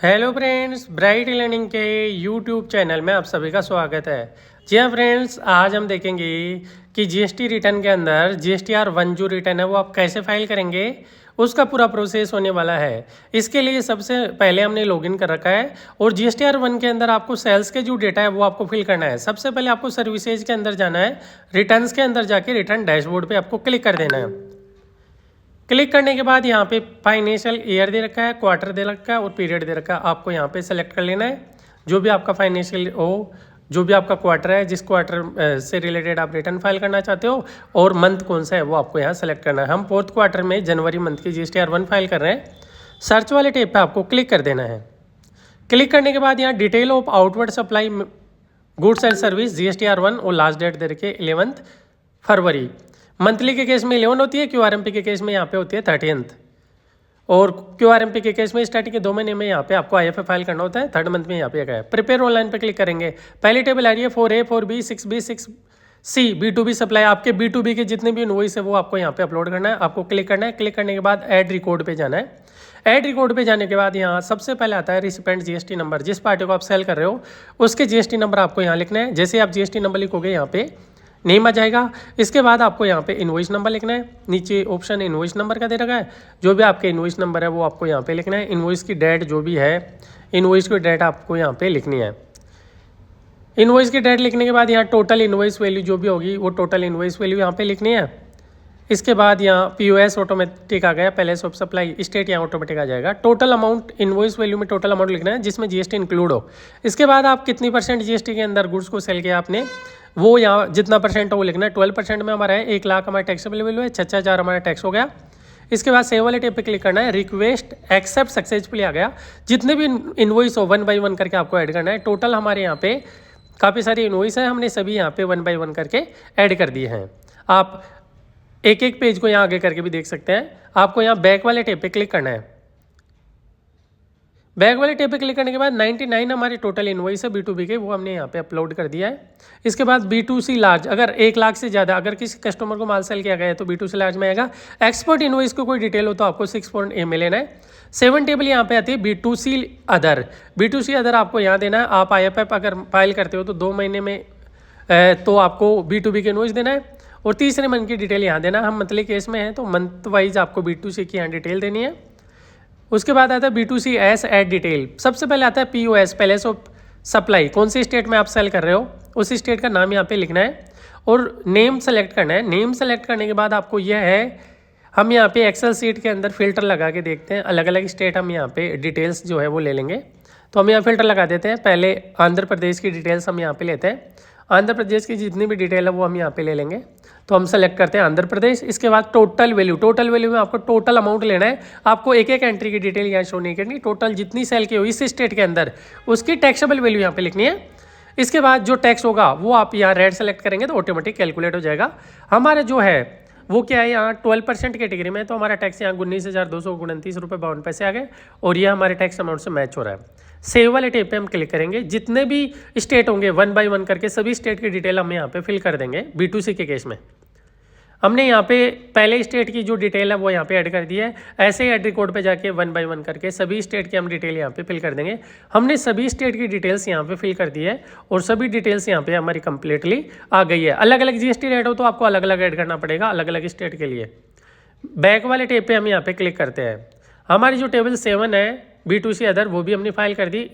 Hello friends, bright learning के YouTube channel में आप सभी का स्वागत है। जी हाँ फ्रेंड्स, आज हम देखेंगे कि जीएसटी रिटर्न के अंदर GSTR-1 जो रिटर्न है वो आप कैसे फाइल करेंगे, उसका पूरा प्रोसेस होने वाला है। इसके लिए सबसे पहले हमने लॉगिन कर रखा है और GSTR-1 के अंदर आपको सेल्स के जो डेटा है वो आपको फिल करना है। सबसे पहले आपको सर्विसेज के अंदर जाना है, रिटर्न्स के अंदर जाके रिटर्न डैशबोर्ड पर आपको क्लिक कर देना है। क्लिक करने के बाद यहाँ पे फाइनेंशियल ईयर दे रखा है, क्वार्टर दे रखा है और पीरियड दे रखा है। आपको यहाँ पे सेलेक्ट कर लेना है जो भी आपका फाइनेंशियल हो, जो भी आपका क्वार्टर है, जिस क्वार्टर से रिलेटेड आप रिटर्न फाइल करना चाहते हो और मंथ कौन सा है वो आपको यहाँ सेलेक्ट करना है। हम फोर्थ क्वार्टर में जनवरी मंथ की GSTR-1 फाइल कर रहे हैं। सर्च वाले टैब पे आपको क्लिक कर देना है। क्लिक करने के बाद यहाँ detail of outward supply goods and service GSTR-1 और लास्ट डेट दे रखी है 11 फरवरी। मंथली के केस में 11 होती है, QRMP के केस में यहाँ पे होती है 30th। और QRMP के केस में स्टार्टिंग के 2 महीने में यहाँ पे आपको IFA फाइल करना होता है, थर्ड मंथ में यहाँ पे है। प्रिपेयर ऑनलाइन पे क्लिक करेंगे, पहली टेबल आ रही है 4A 4B 6B 6C B2B supply. आपके B2B के जितने भी इनवॉइस है वो आपको यहाँ पे अपलोड करना है। आपको क्लिक करना है। क्लिक करने के बाद ऐड रिकॉर्ड पे जाना है। ऐड रिकॉर्ड पे जाने के बाद यहाँ सबसे पहले आता है रिसिपेंट GST नंबर। जिस पार्टी को आप सेल कर रहे हो उसके GST नंबर आपको यहाँ लिखना है। जैसे आप GST नंबर लिखोगे यहाँ पे नेम आ जाएगा। इसके बाद आपको यहाँ पे इनवॉइस नंबर लिखना है। नीचे ऑप्शन इनवॉइस नंबर का दे रखा है, जो भी आपके इनवॉइस नंबर है वो आपको यहाँ पे लिखना है। इनवॉइस की डेट जो भी है, इनवॉइस की डेट आपको यहाँ पे लिखनी है। इनवॉइस की डेट लिखने के बाद यहाँ टोटल इनवॉइस वैल्यू जो भी होगी वो टोटल इनवॉइस वैल्यू यहाँ पे लिखनी है। इसके बाद यहाँ POS ऑटोमेटिक आ गया, पैलेस ऑफ सप्लाई स्टेट यहाँ ऑटोमेटिक आ जाएगा। टोटल अमाउंट इनवॉइस वैल्यू में टोटल अमाउंट लिखना है जिसमें GST इंक्लूड हो। इसके बाद आप कितनी % GST के अंदर गुड्स को सेल किया आपने वो यहाँ जितना % हो वो लिखना है। 12% में हमारा है 1 लाख हमारा टैक्सेबल वैल्यू है, 6,000 हमारा टैक्स हो गया। इसके बाद सेव वाले टैब पे क्लिक करना है। रिक्वेस्ट एक्सेप्ट सक्सेसफुली आ गया। जितने भी इनवॉइस हो 1 बाय 1 करके आपको ऐड करना है। टोटल हमारे यहाँ पे काफ़ी सारी इनवॉइस है, हमने सभी यहाँ पे 1 बाय 1 करके ऐड कर दिए हैं। आप एक एक पेज को यहाँ आगे करके भी देख सकते हैं। आपको यहाँ बैक वाले टैब पे क्लिक करना है। बैक वाले टैब पे क्लिक करने के बाद 99 हमारे टोटल इनवॉइस है B2B के, वो हमने यहाँ पे अपलोड कर दिया है। इसके बाद B2C लार्ज, अगर 1 लाख से ज़्यादा अगर किसी कस्टमर को माल सेल किया गया है तो B2C लार्ज में आएगा। एक्सपोर्ट इनवॉइस को कोई डिटेल हो तो आपको 6.A में लेना है। 7 टेबल यहाँ पे आती है B2C अदर। B2C अदर आपको यहाँ देना है। आप IFF अगर फाइल करते हो तो 2 महीने में तो आपको B2B के इनवॉइस देना है और तीसरे मंथ की डिटेल यहाँ देना। हम मंथली केस में हैं तो मंथ वाइज आपको B2C की यहाँ डिटेल देनी है। उसके बाद आता है B2C एस एड डिटेल। सबसे पहले आता है POS पैलेस ऑफ सप्लाई। कौन सी स्टेट में आप सेल कर रहे हो उस स्टेट का नाम यहाँ पे लिखना है और नेम सेलेक्ट करना है। नेम सेलेक्ट करने के बाद आपको यह है, हम यहाँ पे एक्सेल सीट के अंदर फिल्टर लगा के देखते हैं। अलग अलग स्टेट हम यहाँ पे डिटेल्स जो है वो ले लेंगे। तो हम यहाँ फिल्टर लगा देते हैं। पहले आंध्र प्रदेश की डिटेल्स हम यहाँ पे लेते हैं। आंध्र प्रदेश की जितनी भी डिटेल है वो हम यहाँ पे ले लेंगे। तो हम सेलेक्ट करते हैं आंध्र प्रदेश। इसके बाद टोटल वैल्यू, टोटल वैल्यू में आपको टोटल अमाउंट लेना है। आपको एक एक एंट्री की डिटेल यहाँ शो नहीं करनी। टोटल जितनी सेल की हो इस स्टेट के अंदर उसकी टैक्सेबल वैल्यू यहाँ पे लिखनी है। इसके बाद जो टैक्स होगा वो आप यहाँ रेड सेलेक्ट करेंगे तो ऑटोमेटिक कैलकुलेट हो जाएगा। हमारा जो है वो क्या है, यहाँ 12% कैटेगरी में, तो हमारा टैक्स यहाँ 19,229 रुपये 52 पैसे आ गए और ये हमारे टैक्स अमाउंट से मैच हो रहा है। सेव वाले टैब पे हम क्लिक करेंगे। जितने भी स्टेट होंगे 1 बाय 1 करके सभी स्टेट की डिटेल हम यहाँ पे फिल कर देंगे। B2C के केस में हमने यहाँ पे पहले स्टेट की जो डिटेल है वो यहाँ पे ऐड कर दी है। ऐसे ही ऐड रिकॉर्ड पे जाके 1 बाय 1 करके सभी स्टेट की हम डिटेल यहाँ पे फिल कर देंगे। हमने सभी स्टेट की डिटेल्स यहाँ पे फिल कर दी है और सभी डिटेल्स यहाँ पे हमारी कंप्लीटली आ गई है। अलग अलग GST रेट हो तो आपको अलग अलग ऐड करना पड़ेगा अलग अलग स्टेट के लिए। बैक वाले टैब पे हम यहाँ पे क्लिक करते हैं। हमारी जो टेबल 7 है B2C अदर वो भी हमने फाइल कर दी।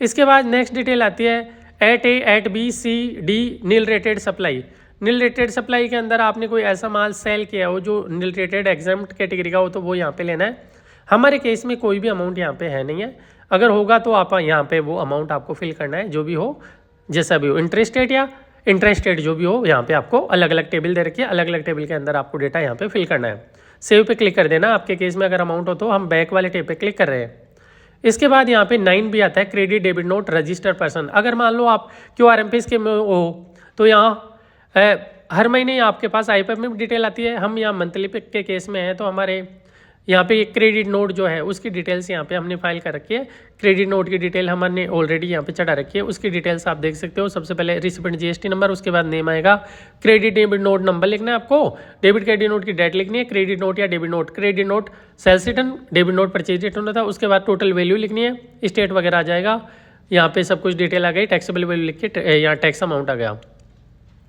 इसके बाद नेक्स्ट डिटेल आती है eight A eight B C D nil rated supply. Nil rated supply के अंदर आपने कोई ऐसा माल सेल किया हो जो नील रेटेड एग्जाम्प्ट कैटेगरी का हो तो वो यहाँ पे लेना है। हमारे केस में कोई भी अमाउंट यहाँ पे है नहीं है। अगर होगा तो आप यहाँ पे वो अमाउंट आपको फिल करना है, जो भी हो जैसा भी हो। इंटरेस्ट रेट या इंटरेस्ट रेट जो भी हो यहाँ पे आपको अलग अलग टेबल दे रखी है। अलग अलग टेबल के अंदर आपको डेटा यहाँ पे फिल करना है। सेव पे क्लिक कर देना। आपके केस में अगर अमाउंट हो तो हम बैक वाले टेब पे क्लिक कर रहे हैं। इसके बाद यहाँ पे 9 भी आता है credit debit note register person. अगर मान लो आप QRMP के में हो तो यहाँ हर महीने आपके पास IFF में डिटेल आती है। हम यहाँ मंथली के केस में हैं तो हमारे यहाँ पे क्रेडिट नोट जो है उसकी डिटेल्स यहाँ पे हमने फाइल कर रखी है। क्रेडिट नोट की डिटेल हमने ऑलरेडी यहाँ पे चढ़ा रखी है, उसकी डिटेल्स आप देख सकते हो। सबसे पहले रिसिपेंट जीएसटी नंबर, उसके बाद नेम आएगा, क्रेडिट डेबिट नोट नंबर लिखना है आपको, डेबिट क्रेडिट नोट की डेट लिखनी है, क्रेडिट नोट या debit note, credit note sales return, debit note purchase return होता है, उसके बाद टोटल वैल्यू लिखनी है, स्टेट वगैरह आ जाएगा, यहाँ पे सब कुछ डिटेल आ गई, टैक्सेबल वैल्यू लिख के यहाँ टैक्स अमाउंट आ गया।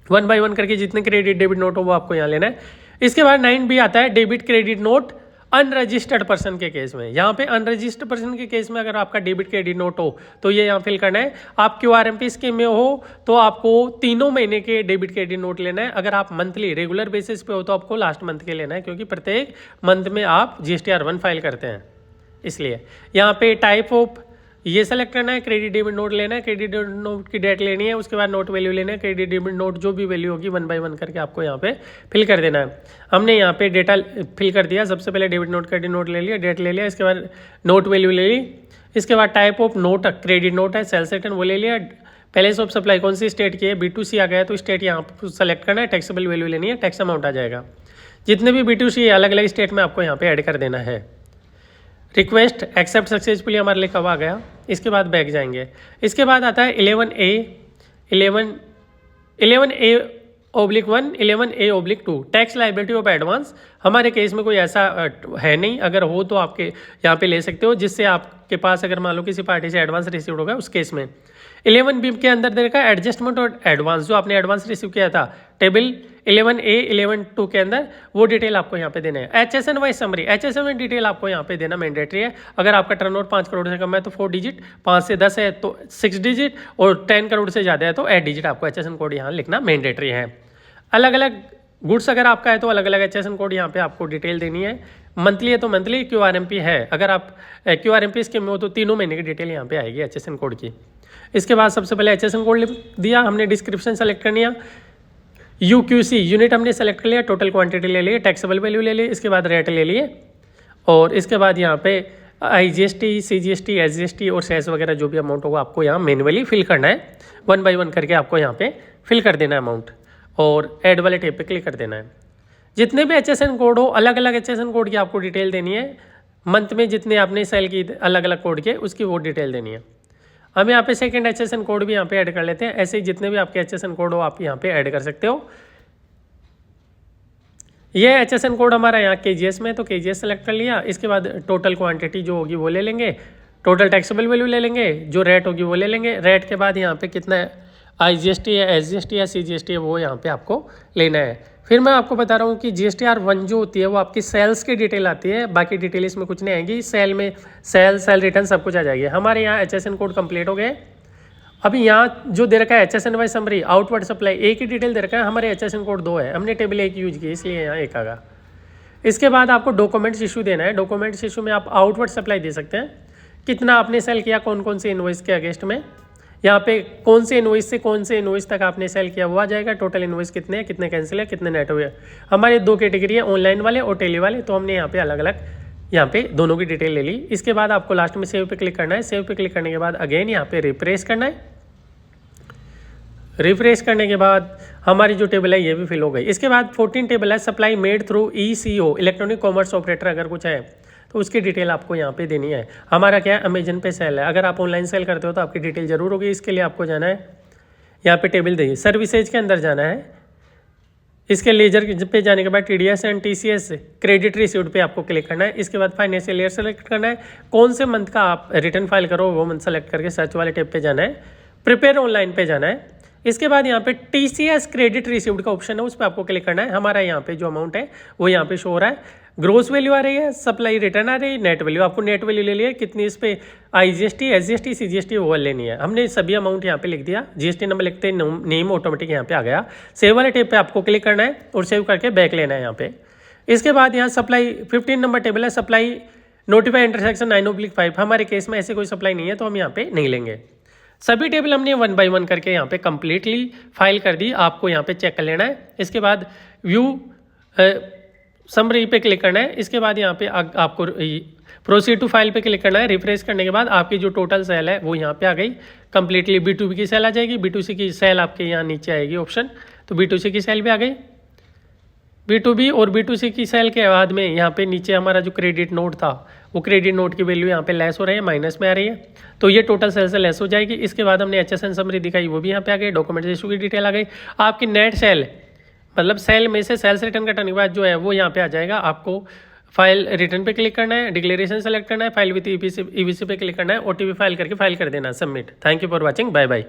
1 बाय 1 करके जितने क्रेडिट डेबिट नोट हो वो आपको यहाँ लेना है। इसके बाद 9B आता है, debit credit note unregistered person के केस में। यहाँ पे अनरजिस्टर्ड पर्सन के केस में अगर आपका डेबिट क्रेडिट नोट हो तो ये यहाँ फिल करना है। आप QRMP स्कीम में हो तो आपको 3 महीने के डेबिट क्रेडिट नोट लेना है। अगर आप मंथली रेगुलर बेसिस पे हो तो आपको लास्ट मंथ के लेना है, क्योंकि प्रत्येक मंथ में आप GSTR1 फाइल करते हैं, इसलिए यहाँ पे टाइप ऑफ ये सेलेक्ट करना है, क्रेडिट डेबिट नोट लेना है, क्रेडिट डेबिट नोट की डेट लेनी है, उसके बाद नोट वैल्यू लेना है, क्रेडिट डेबिट नोट जो भी वैल्यू होगी 1 बाय 1 करके आपको यहाँ पे फिल कर देना है। हमने यहाँ पे डेटा फिल कर दिया, सबसे पहले डेबिट नोट क्रेडिट नोट ले लिया, डेट ले लिया, इसके बाद नोट वैल्यू ले ली, इसके बाद type of note credit note है, सेल्स रिटर्न वो ले लिया, बैलेंस ऑफ सप्लाई कौन सी स्टेट की है, B2C आ गया तो स्टेट यहाँ पर सेलेक्ट करना है, टैक्सेबल वैल्यू लेनी है, टैक्स अमाउंट आ जाएगा। जितने भी B2C है अलग अलग स्टेट में आपको यहाँ पे ऐड कर देना है। रिक्वेस्ट एक्सेप्ट सक्सेसफुली हमारे लिए कब आ गया, इसके बाद बैक जाएंगे। इसके बाद आता है 11A/1, 11A/2 tax liability of advance. हमारे केस में कोई ऐसा है नहीं, अगर हो तो आपके यहाँ पे ले सकते हो, जिससे आपके पास अगर मान लो किसी पार्टी से एडवांस रिसीव होगा उस केस में। 11B के अंदर देखा एडजस्टमेंट और एडवांस, जो आपने एडवांस रिसीव किया था टेबल 11A/2 के अंदर, वो डिटेल आपको यहाँ पे देना है। HSN wise summary, HSN detail आपको यहाँ पे देना मैंडेटरी है। अगर आपका टर्नओवर 5 करोड़ से कम है तो 4 डिजिट, 5 से 10 है तो 6 डिजिट, और 10 करोड़ से ज़्यादा है तो 8 डिजिट आपको HSN कोड यहाँ लिखना मैंडेटरी है। अलग अलग गुड्स अगर आपका है तो अलग अलग HSN कोड यहाँ पे आपको डिटेल देनी है। मंथली है तो मंथली, QRMP है अगर आप QRMP स्कीम में हो तो 3 महीने की डिटेल यहाँ पे आएगी HSN कोड की। इसके बाद सबसे पहले HSN कोड लिख दिया हमने, डिस्क्रिप्शन सेलेक्ट करनी है, UQC यूनिट हमने सेलेक्ट कर लिया, टोटल क्वांटिटी ले लिए, टैक्सेबल वैल्यू ले लिए, इसके बाद रेट ले लिए, और इसके बाद यहाँ पे IGST, CGST, SGST और सेस वगैरह जो भी अमाउंट होगा आपको यहाँ मैनुअली फिल करना है। 1 बाय 1 करके आपको यहाँ पे फिल कर देना है अमाउंट, और ऐड वाले टैब पे क्लिक कर देना है। जितने भी HSN कोड हो अलग अलग HSN कोड की आपको डिटेल देनी है। मंथ में जितने आपने सेल की अलग अलग कोड के उसकी वो डिटेल देनी है। हम यहाँ पे सेकंड HSN कोड भी यहाँ पे ऐड कर लेते हैं। ऐसे ही जितने भी आपके HSN कोड हो आप यहाँ पे ऐड कर सकते हो। ये HSN कोड हमारा यहाँ KGS में है तो KGS सेलेक्ट कर लिया। इसके बाद टोटल क्वांटिटी जो होगी वो ले लेंगे, टोटल टैक्सेबल वैल्यू ले लेंगे, जो रेट होगी वो ले लेंगे। रेट के बाद यहाँ पे कितना IGST है, SGST है, CGST है, वो यहाँ पे आपको लेना है। फिर मैं आपको बता रहा हूँ कि GSTR1 जो होती है वो आपकी सेल्स की डिटेल आती है, बाकी डिटेल इसमें कुछ नहीं आएगी। सेल में सेल रिटर्न सब कुछ आ जाएगी। हमारे यहाँ HSN कोड कंप्लीट हो गए। अभी यहाँ जो दे रखा है HSN wise summary, outward supply एक ही डिटेल दे रखा है, हमारे HSN कोड 2 है, हमने टेबल 1 यूज की इसलिए यहाँ 1 आ गया। इसके बाद आपको डॉक्यूमेंट्स इशू देना है। डॉक्यूमेंट्स इशू में आप आउटवर्ड सप्लाई दे सकते हैं, कितना आपने सेल किया, कौन कौन से इनवॉइस के अगेंस्ट में, यहाँ पे कौन से इनवॉइस से कौन से इनवॉइस तक आपने सेल किया वो आ जाएगा। टोटल इनवॉइस कितने हैं, कितने कैंसिल है, कितने नेट हुए। हमारे 2 कैटेगरी है, ऑनलाइन वाले और टेली वाले, तो हमने यहाँ पे अलग अलग यहाँ पे दोनों की डिटेल ले ली। इसके बाद आपको लास्ट में सेव पे क्लिक करना है। सेव पे क्लिक करने के बाद अगेन यहाँ पे रिफ्रेश करना है। रिफ्रेश करने के बाद हमारी जो टेबल है ये भी फिल हो गई। इसके बाद 14 टेबल है, supply made through ECO, electronic commerce operator, अगर कुछ है तो उसकी डिटेल आपको यहाँ पे देनी है। हमारा क्या है, अमेजन पे सेल है। अगर आप ऑनलाइन सेल करते हो तो आपकी डिटेल जरूर होगी। इसके लिए आपको जाना है, यहाँ पे टेबल देखिए, सर्विसेज के अंदर जाना है। इसके लेजर पे जाने के बाद TDS and TCS credit received पे आपको क्लिक करना है। इसके बाद फाइनेंशियल ईयर सेलेक्ट करना है, कौन से मंथ का आप रिटर्न फाइल करो वो मंथ सेलेक्ट करके सर्च वाले टैब पे जाना है, प्रिपेयर ऑनलाइन पे जाना है। इसके बाद यहाँ पे TCS क्रेडिट रिसीव्ड का ऑप्शन है, उस पर आपको क्लिक करना है। हमारा यहाँ पे जो अमाउंट है वो यहाँ पे शो हो रहा है। ग्रोस वैल्यू आ रही है, सप्लाई रिटर्न आ रही है, नेट वैल्यू, आपको नेट वैल्यू ले लिया कितनी, इस पे IGST, SGST, CGST वो लेनी है। हमने सभी अमाउंट यहाँ पे लिख दिया, GST नंबर लिखते नेम ऑटोमेटिक यहाँ पे आ गया। सेव वाले टेब पे आपको क्लिक करना है और सेव करके बैक लेना है यहाँ पे। इसके बाद यहाँ सप्लाई 15 नंबर टेबल है, सप्लाई नोटिफाई इंटरसेक्शन 9/5। हमारे केस में ऐसे कोई सप्लाई नहीं है तो हम यहाँ पे नहीं लेंगे। सभी टेबल हमने 1 बाय 1 करके यहाँ पे कंप्लीटली फाइल कर दी, आपको यहाँ पे चेक कर लेना है। इसके बाद व्यू समरी पे क्लिक करना है। इसके बाद यहाँ पे आपको प्रोसीड टू फाइल पे क्लिक करना है। रिफ्रेश करने के बाद आपकी जो टोटल सेल है वो यहाँ पे आ गई कंप्लीटली। B2B की सेल आ जाएगी, B2C की सेल आपके यहाँ नीचे आएगी ऑप्शन, तो B2C की सेल भी आ गई। B2B और B2C की सेल के बाद में यहाँ पे नीचे हमारा जो क्रेडिट नोट था वो क्रेडिट नोट की वैल्यू यहाँ पे लेस हो रही है, माइनस में आ रही है, तो ये टोटल सेल से लेस हो जाएगी। इसके बाद हमने HSN समरी दिखाई, वो भी यहाँ पे आ गई, डॉक्यूमेंट इशू की डिटेल आ गई। आपकी नेट सेल मतलब सेल में से सेल्स रिटर्न कटाने के बाद जो है वो यहाँ पे आ जाएगा। आपको फाइल रिटर्न पे क्लिक करना है, डिक्लेरेशन सेलेक्ट करना है, फाइल विथ ईवीसी पे क्लिक करना है, OTP फाइल करके फाइल कर देना, submit. Thank you for watching, bye bye.